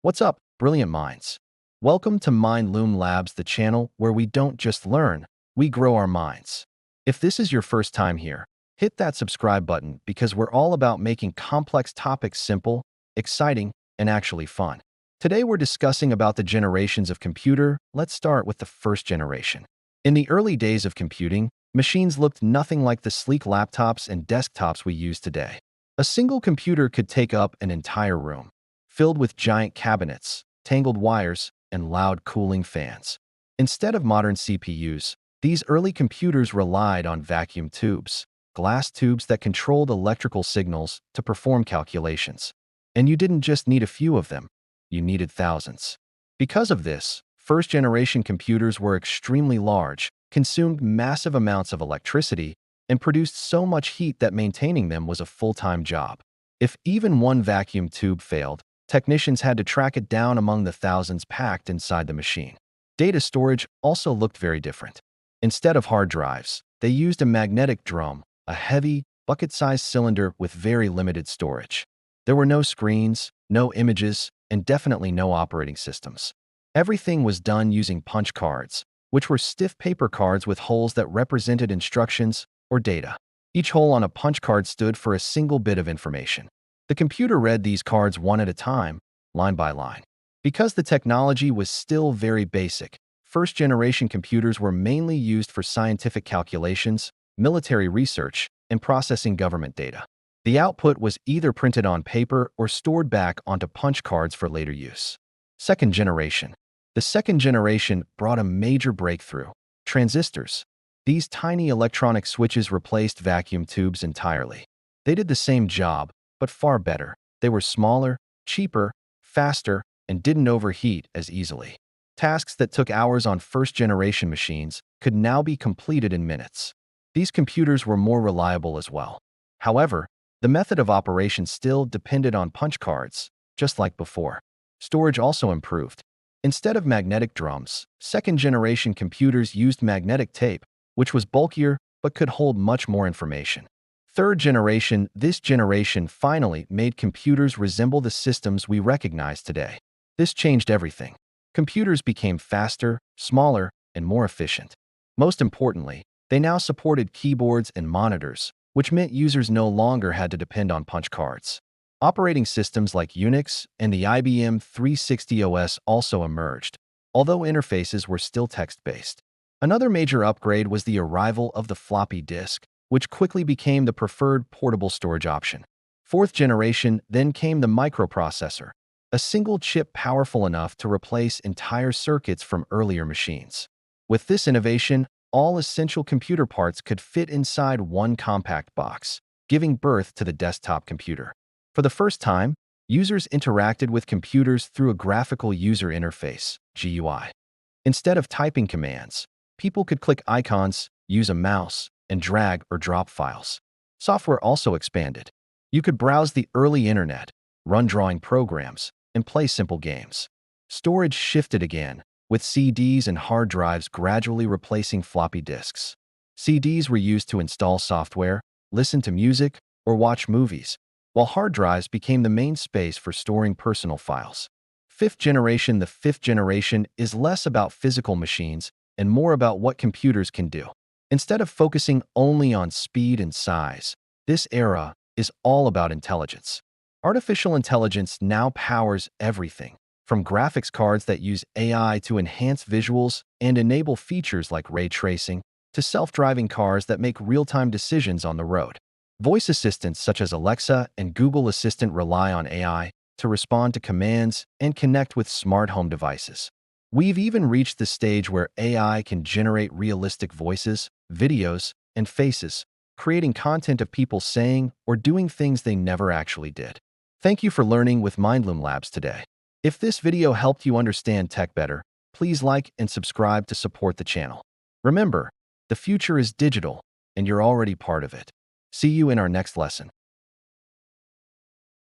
What's up, brilliant minds? Welcome to Mind Loom Labs, the channel where we don't just learn, we grow our minds. If this is your first time here, hit that subscribe button because we're all about making complex topics simple, exciting, and actually fun. Today we're discussing about the generations of computer. Let's start with the first generation. In the early days of computing, machines looked nothing like the sleek laptops and desktops we use today. A single computer could take up an entire room, filled with giant cabinets, tangled wires, and loud cooling fans. Instead of modern CPUs, these early computers relied on vacuum tubes, glass tubes that controlled electrical signals to perform calculations. And you didn't just need a few of them, you needed thousands. Because of this, first-generation computers were extremely large, consumed massive amounts of electricity, and produced so much heat that maintaining them was a full-time job. If even one vacuum tube failed, technicians had to track it down among the thousands packed inside the machine. Data storage also looked very different. Instead of hard drives, they used a magnetic drum, a heavy, bucket-sized cylinder with very limited storage. There were no screens, no images, and definitely no operating systems. Everything was done using punch cards, which were stiff paper cards with holes that represented instructions or data. Each hole on a punch card stood for a single bit of information. The computer read these cards one at a time, line by line. Because the technology was still very basic, first-generation computers were mainly used for scientific calculations, military research, and processing government data. The output was either printed on paper or stored back onto punch cards for later use. Second generation. The second generation brought a major breakthrough: transistors. These tiny electronic switches replaced vacuum tubes entirely. They did the same job, but far better. They were smaller, cheaper, faster, and didn't overheat as easily. Tasks that took hours on first-generation machines could now be completed in minutes. These computers were more reliable as well. However, the method of operation still depended on punch cards, just like before. Storage also improved. Instead of magnetic drums, second-generation computers used magnetic tape, which was bulkier but could hold much more information. Third generation. This generation finally made computers resemble the systems we recognize today. This changed everything. Computers became faster, smaller, and more efficient. Most importantly, they now supported keyboards and monitors, which meant users no longer had to depend on punch cards. Operating systems like Unix and the IBM 360 OS also emerged, although interfaces were still text-based. Another major upgrade was the arrival of the floppy disk, which quickly became the preferred portable storage option. Fourth generation, then came the microprocessor, a single chip powerful enough to replace entire circuits from earlier machines. With this innovation, all essential computer parts could fit inside one compact box, giving birth to the desktop computer. For the first time, users interacted with computers through a graphical user interface, GUI. Instead of typing commands, people could click icons, use a mouse, and drag or drop files. Software also expanded. You could browse the early internet, run drawing programs, and play simple games. Storage shifted again, with CDs and hard drives gradually replacing floppy disks. CDs were used to install software, listen to music, or watch movies, while hard drives became the main space for storing personal files. Fifth generation. The fifth generation is less about physical machines and more about what computers can do. Instead of focusing only on speed and size, this era is all about intelligence. Artificial intelligence now powers everything, from graphics cards that use AI to enhance visuals and enable features like ray tracing, to self-driving cars that make real-time decisions on the road. Voice assistants such as Alexa and Google Assistant rely on AI to respond to commands and connect with smart home devices. We've even reached the stage where AI can generate realistic voices, videos, and faces, creating content of people saying or doing things they never actually did. Thank you for learning with Mindloom Labs today. If this video helped you understand tech better, please like and subscribe to support the channel. Remember, the future is digital, and you're already part of it. See you in our next lesson.